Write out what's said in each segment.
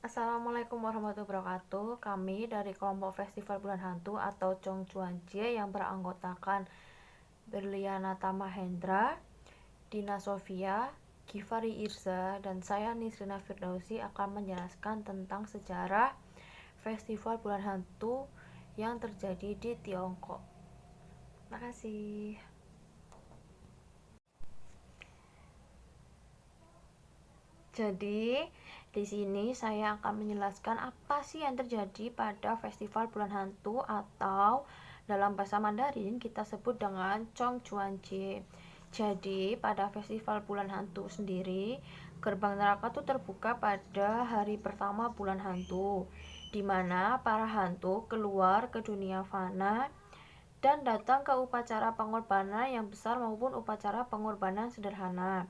Assalamualaikum warahmatullahi wabarakatuh. Kami dari kelompok Festival Bulan Hantu atau Chongchuanjie yang beranggotakan Berliana Tamahendra, Dina Sofia, Givari Irza, dan saya Nisrina Firdausi akan menjelaskan tentang sejarah Festival Bulan Hantu yang terjadi di Tiongkok. Terima kasih. Jadi, di sini saya akan menjelaskan apa sih yang terjadi pada Festival Bulan Hantu atau dalam bahasa Mandarin kita sebut dengan Chongchuanjie. Jadi, pada Festival Bulan Hantu sendiri, gerbang neraka itu terbuka pada hari pertama bulan hantu, di mana para hantu keluar ke dunia fana dan datang ke upacara pengorbanan yang besar maupun upacara pengorbanan sederhana.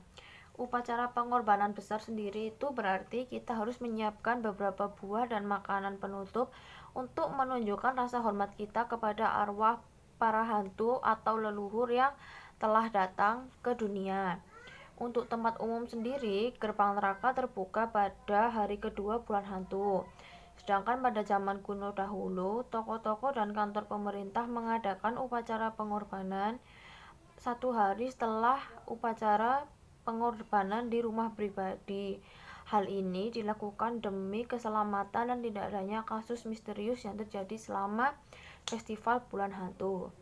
Upacara pengorbanan besar sendiri itu berarti kita harus menyiapkan beberapa buah dan makanan penutup untuk menunjukkan rasa hormat kita kepada arwah para hantu atau leluhur yang telah datang ke dunia. Untuk tempat umum sendiri, gerbang neraka terbuka pada hari kedua bulan hantu. Sedangkan pada zaman kuno dahulu, toko-toko dan kantor pemerintah mengadakan upacara pengorbanan satu hari setelah upacara pengorbanan di rumah pribadi. Hal ini dilakukan demi keselamatan dan tidak adanya kasus misterius yang terjadi selama Festival Bulan Hantu.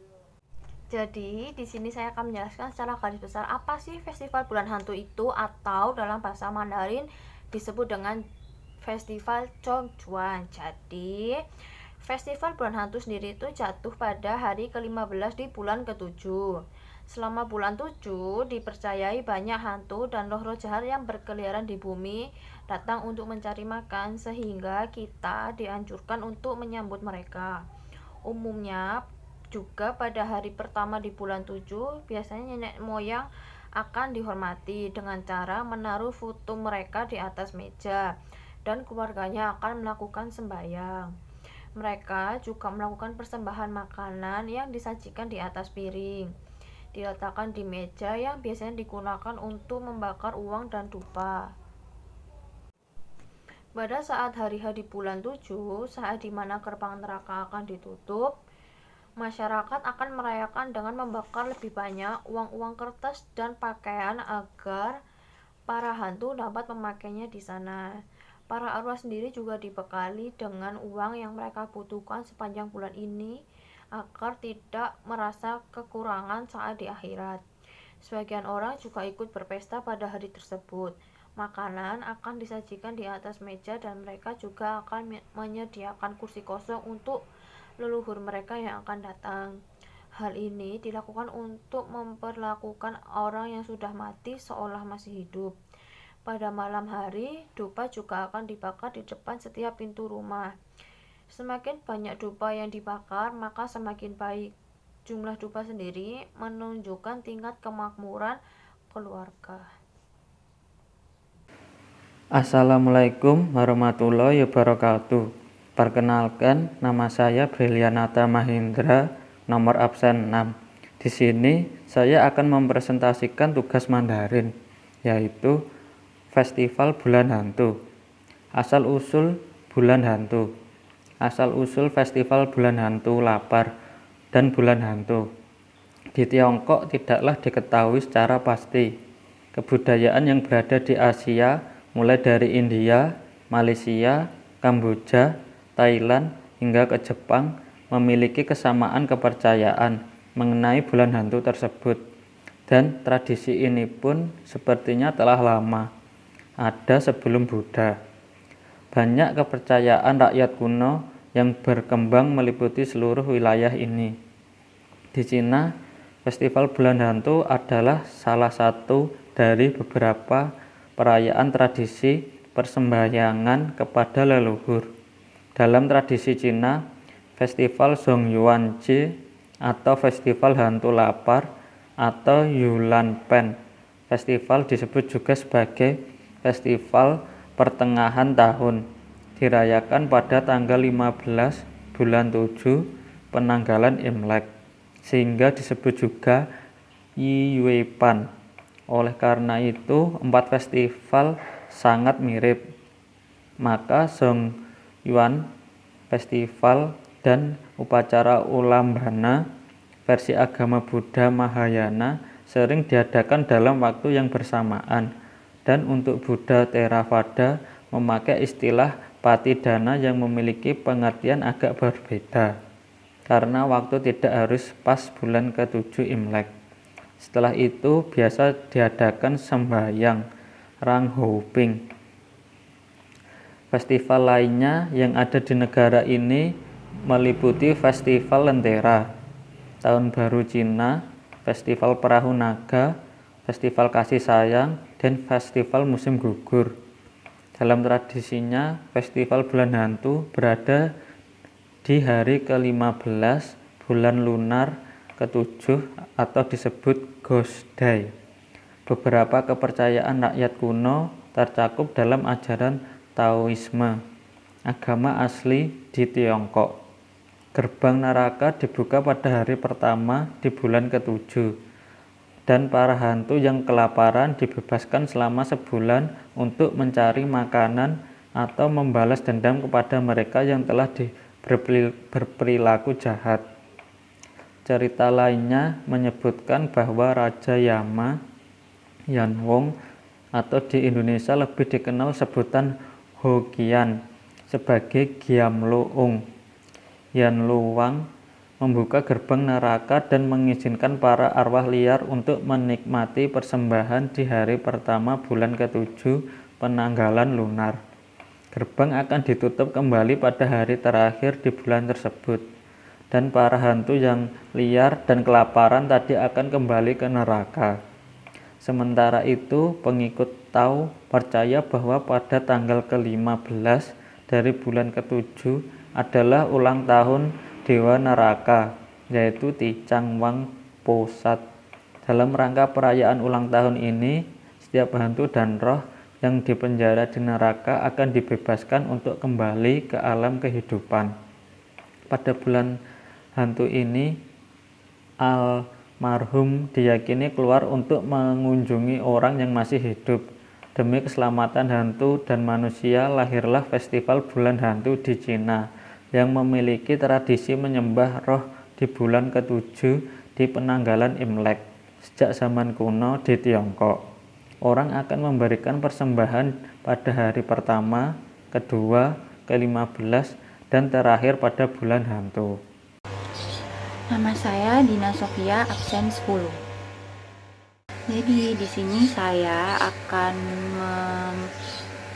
Jadi, di sini saya akan menjelaskan secara garis besar apa sih Festival Bulan Hantu itu atau dalam bahasa Mandarin disebut dengan Festival Chongchuan. Jadi, Festival Bulan Hantu sendiri itu jatuh pada hari ke-15 di bulan ke-7. Selama bulan 7 dipercayai banyak hantu dan roh-roh jahat yang berkeliaran di bumi datang untuk mencari makan sehingga kita dianjurkan untuk menyambut mereka. Umumnya juga pada hari pertama di bulan 7 biasanya nenek moyang akan dihormati dengan cara menaruh foto mereka di atas meja dan keluarganya akan melakukan sembahyang. Mereka juga melakukan persembahan makanan yang disajikan di atas piring, diletakkan di meja yang biasanya digunakan untuk membakar uang dan dupa. Pada saat hari H di bulan 7, saat dimana gerbang neraka akan ditutup, masyarakat akan merayakan dengan membakar lebih banyak uang-uang kertas dan pakaian agar para hantu dapat memakainya di sana. Para arwah sendiri juga dibekali dengan uang yang mereka butuhkan sepanjang bulan ini agar tidak merasa kekurangan saat di akhirat. Sebagian orang juga ikut berpesta pada hari tersebut. Makanan akan disajikan di atas meja dan mereka juga akan menyediakan kursi kosong untuk leluhur mereka yang akan datang. Hal ini dilakukan untuk memperlakukan orang yang sudah mati seolah masih hidup. Pada malam hari, dupa juga akan dibakar di depan setiap pintu rumah. Semakin banyak dupa yang dibakar, maka semakin baik. Jumlah dupa sendiri menunjukkan tingkat kemakmuran keluarga. Assalamualaikum warahmatullahi wabarakatuh. Perkenalkan, nama saya Berliana Tamahendra, nomor absen 6. Di sini saya akan mempresentasikan tugas Mandarin, yaitu Festival Bulan Hantu. Asal-usul Bulan Hantu. Asal-usul Festival Bulan Hantu lapar dan Bulan Hantu di Tiongkok tidaklah diketahui secara pasti. Kebudayaan yang berada di Asia, mulai dari India, Malaysia, Kamboja, Thailand, hingga ke Jepang, memiliki kesamaan kepercayaan mengenai bulan hantu tersebut. Dan tradisi ini pun sepertinya telah lama ada sebelum Buddha. Banyak kepercayaan rakyat kuno yang berkembang meliputi seluruh wilayah ini. Di Cina, Festival Bulan Hantu adalah salah satu dari beberapa perayaan tradisi persembahyangan kepada leluhur. Dalam tradisi Cina, Festival Zhongyuanjie atau Festival Hantu Lapar atau Yulan Pen Festival disebut juga sebagai Festival Pertengahan Tahun, dirayakan pada tanggal 15 bulan 7 penanggalan Imlek, sehingga disebut juga Yiwepan. Oleh karena itu, 4 festival sangat mirip. Maka Songyuan Festival dan upacara Ulambana versi agama Buddha Mahayana sering diadakan dalam waktu yang bersamaan, dan untuk Buddha Theravada memakai istilah Patidana yang memiliki pengertian agak berbeda karena waktu tidak harus pas bulan ke-7 Imlek. Setelah itu biasa diadakan sembahyang Ranghoping. Festival lainnya yang ada di negara ini meliputi Festival Lentera, Tahun Baru Cina, Festival Perahu Naga, Festival Kasih Sayang, dan Festival Musim Gugur. Dalam tradisinya, Festival Bulan Hantu berada di hari ke-15 bulan lunar ke-7 atau disebut Ghost Day. Beberapa kepercayaan rakyat kuno tercakup dalam ajaran Taoisme, agama asli di Tiongkok. Gerbang neraka dibuka pada hari pertama di bulan ke-7, dan para hantu yang kelaparan dibebaskan selama sebulan untuk mencari makanan atau membalas dendam kepada mereka yang telah berperilaku jahat. Cerita lainnya menyebutkan bahwa Raja Yama Yanwong, atau di Indonesia lebih dikenal sebutan Hokian, sebagai Giamloong Yanluang, membuka gerbang neraka dan mengizinkan para arwah liar untuk menikmati persembahan di hari pertama bulan ke-7 penanggalan lunar. Gerbang akan ditutup kembali pada hari terakhir di bulan tersebut, dan para hantu yang liar dan kelaparan tadi akan kembali ke neraka. Sementara itu, pengikut Tao percaya bahwa pada tanggal ke-15 dari bulan ke-7 adalah ulang tahun Dewa Neraka, yaitu Ti Chang Wang Posat. Dalam rangka perayaan ulang tahun ini, setiap hantu dan roh yang dipenjara di neraka akan dibebaskan untuk kembali ke alam kehidupan. Pada bulan hantu ini, almarhum diyakini keluar untuk mengunjungi orang yang masih hidup. Demi keselamatan hantu dan manusia, lahirlah festival bulan hantu di Cina yang memiliki tradisi menyembah roh di bulan ke-7 di penanggalan Imlek. Sejak zaman kuno di Tiongkok, orang akan memberikan persembahan pada hari pertama, kedua, ke-15, dan terakhir pada bulan hantu. Nama saya Dina Sofia, absen 10. Jadi di sini saya akan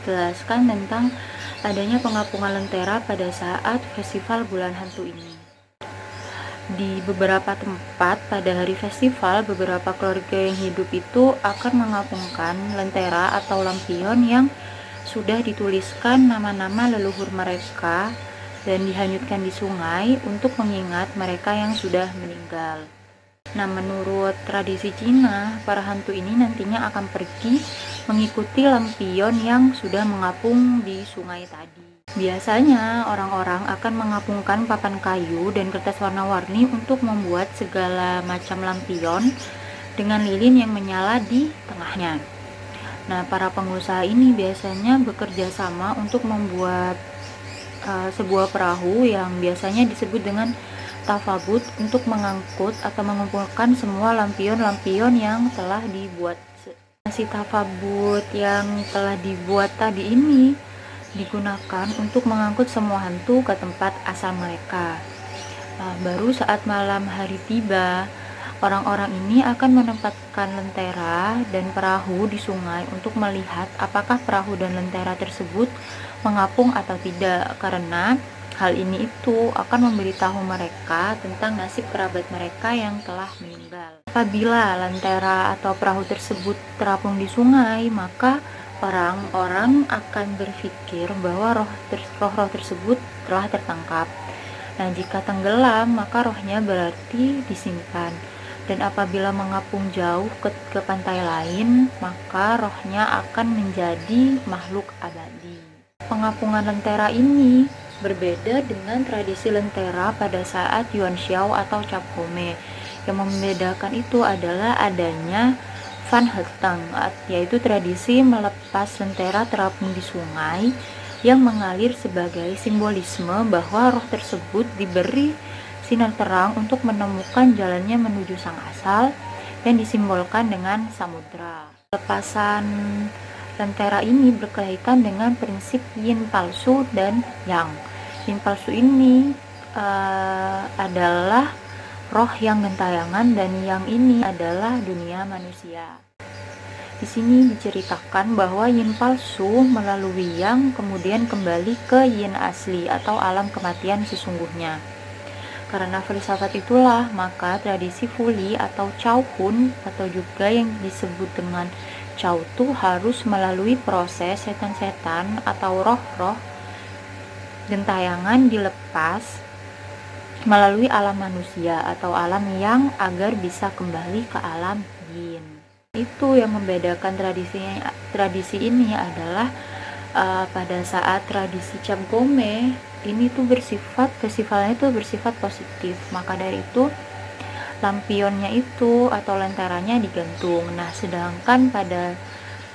menjelaskan tentang adanya pengapungan lentera pada saat festival bulan hantu ini. Di beberapa tempat pada hari festival, beberapa keluarga yang hidup itu akan mengapungkan lentera atau lampion yang sudah dituliskan nama-nama leluhur mereka dan dihanyutkan di sungai untuk mengingat mereka yang sudah meninggal. Nah, menurut tradisi Cina, para hantu ini nantinya akan pergi mengikuti lampion yang sudah mengapung di sungai tadi. Biasanya orang-orang akan mengapungkan papan kayu dan kertas warna-warni untuk membuat segala macam lampion dengan lilin yang menyala di tengahnya. Nah, para pengusaha ini biasanya bekerja sama untuk membuat sebuah perahu yang biasanya disebut dengan tafabut untuk mengangkut atau mengumpulkan semua lampion-lampion yang telah dibuat. Si tafabut yang telah dibuat tadi ini digunakan untuk mengangkut semua hantu ke tempat asal mereka. Baru saat malam hari tiba, orang-orang ini akan menempatkan lentera dan perahu di sungai untuk melihat apakah perahu dan lentera tersebut mengapung atau tidak, karena hal ini itu akan memberitahu mereka tentang nasib kerabat mereka yang telah meninggal. Apabila lentera atau perahu tersebut terapung di sungai, maka orang-orang akan berpikir bahwa roh tersebut telah tertangkap. Nah, jika tenggelam, maka rohnya berarti disimpan. Dan apabila mengapung jauh ke pantai lain, maka rohnya akan menjadi makhluk abadi. Pengapungan lentera ini berbeda dengan tradisi lentera pada saat Yuan Xiao atau Cap Gome. Yang membedakan itu adalah adanya Fan Hetang, yaitu tradisi melepas lentera terapung di sungai yang mengalir sebagai simbolisme bahwa roh tersebut diberi sinar terang untuk menemukan jalannya menuju sang asal yang disimbolkan dengan samudra. Lepasan lentera ini berkaitan dengan prinsip yin palsu dan yang. Yin palsu ini adalah roh yang gentayangan dan yang ini adalah dunia manusia. Di sini diceritakan bahwa yin palsu melalui yang kemudian kembali ke yin asli atau alam kematian sesungguhnya. Karena filsafat itulah, maka tradisi Fuli atau Chow Hun atau juga yang disebut dengan Chow Tu harus melalui proses setan-setan atau roh-roh gentayangan dilepas melalui alam manusia atau alam yang agar bisa kembali ke alam yin. Itu yang membedakan tradisi ini adalah pada saat tradisi Cap Gome ini tuh festivalnya itu bersifat positif, maka dari itu lampionnya itu atau lenteranya digantung. Nah, sedangkan pada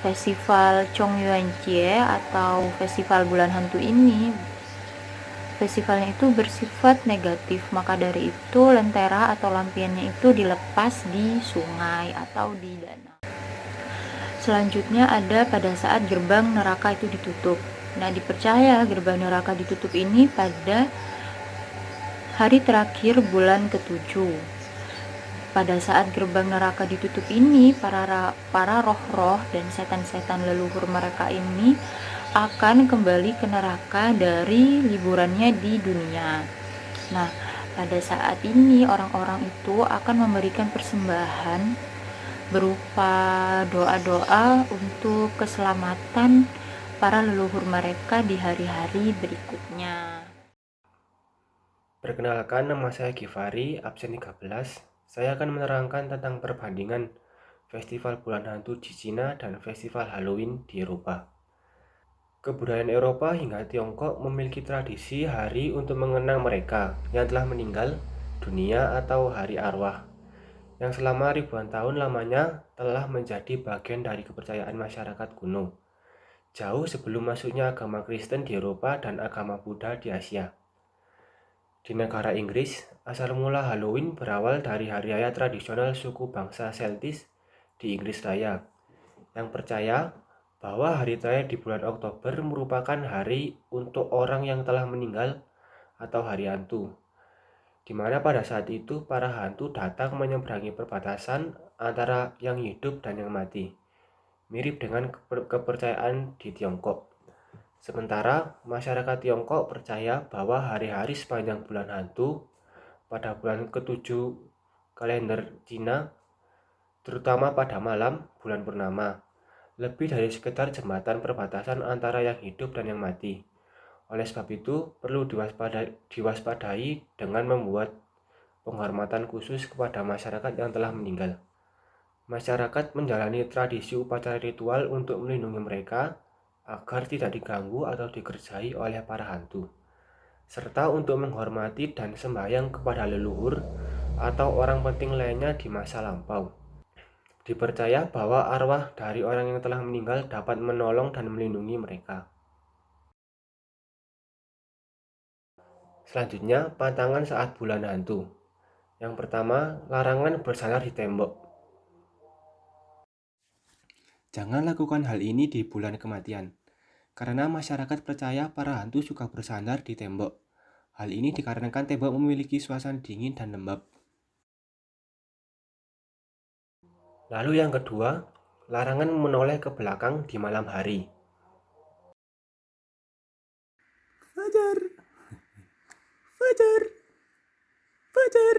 festival Chongyuanjie atau festival bulan hantu ini festivalnya itu bersifat negatif, maka dari itu lentera atau lampiannya itu dilepas di sungai atau di danau. Selanjutnya ada pada saat gerbang neraka itu ditutup. Nah, dipercaya gerbang neraka ditutup ini pada hari terakhir bulan ke-7. Pada saat gerbang neraka ditutup ini, para roh-roh dan setan-setan leluhur mereka ini akan kembali ke neraka dari liburannya di dunia. Nah, pada saat ini orang-orang itu akan memberikan persembahan berupa doa-doa untuk keselamatan para leluhur mereka di hari-hari berikutnya. Perkenalkan, nama saya Givari, absen 13. Saya akan menerangkan tentang perbandingan Festival Bulan Hantu di Cina dan Festival Halloween di Eropa. Kebudayaan Eropa hingga Tiongkok memiliki tradisi hari untuk mengenang mereka yang telah meninggal dunia atau hari arwah, yang selama ribuan tahun lamanya telah menjadi bagian dari kepercayaan masyarakat kuno, jauh sebelum masuknya agama Kristen di Eropa dan agama Buddha di Asia. Di negara Inggris, asal mula Halloween berawal dari hari raya tradisional suku bangsa Celtis di Inggris Raya, yang percaya bahwa hari raya di bulan Oktober merupakan hari untuk orang yang telah meninggal atau hari hantu, di mana pada saat itu para hantu datang menyeberangi perbatasan antara yang hidup dan yang mati, mirip dengan kepercayaan di Tiongkok. Sementara masyarakat Tiongkok percaya bahwa hari-hari sepanjang bulan hantu pada bulan ke-7 kalender Cina, terutama pada malam bulan purnama, lebih dari sekedar jembatan perbatasan antara yang hidup dan yang mati. Oleh sebab itu, perlu diwaspadai dengan membuat penghormatan khusus kepada masyarakat yang telah meninggal. Masyarakat menjalani tradisi upacara ritual untuk melindungi mereka agar tidak diganggu atau dikerjai oleh para hantu, serta untuk menghormati dan sembahyang kepada leluhur atau orang penting lainnya di masa lampau. Dipercaya bahwa arwah dari orang yang telah meninggal dapat menolong dan melindungi mereka. Selanjutnya, pantangan saat bulan hantu. Yang pertama, larangan bersandar di tembok. Jangan lakukan hal ini di bulan kematian, karena masyarakat percaya para hantu suka bersandar di tembok. Hal ini dikarenakan tembok memiliki suasana dingin dan lembab. Lalu yang kedua, larangan menoleh ke belakang di malam hari. Fajar, fajar, fajar.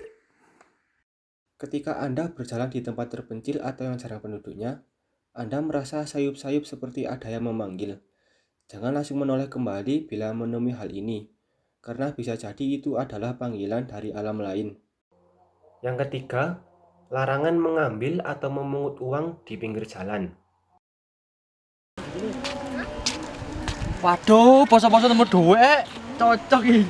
Ketika Anda berjalan di tempat terpencil atau yang jarang penduduknya, Anda merasa sayup-sayup seperti ada yang memanggil. Jangan langsung menoleh kembali bila menemui hal ini, karena bisa jadi itu adalah panggilan dari alam lain. Yang ketiga, larangan mengambil atau memungut uang di pinggir jalan. Waduh, poso-poso nomor 2 cocok ini.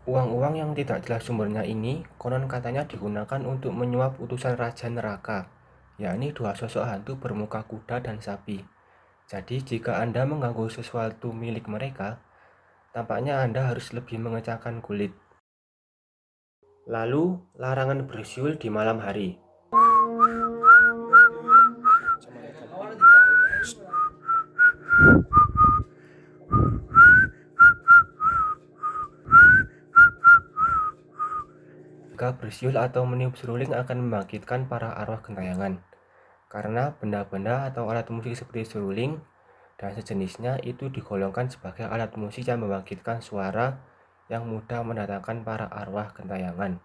Uang-uang yang tidak jelas sumbernya ini konon katanya digunakan untuk menyuap utusan Raja Neraka, yakni dua sosok hantu bermuka kuda dan sapi, Jadi jika Anda mengganggu sesuatu milik mereka, tampaknya Anda harus lebih mengencangkan kulit. Lalu, larangan bersiul di malam hari. Jika bersiul atau meniup seruling akan membangkitkan para arwah gentayangan, karena benda-benda atau alat musik seperti seruling dan sejenisnya itu digolongkan sebagai alat musik yang membangkitkan suara yang mudah mendatangkan para arwah gentayangan.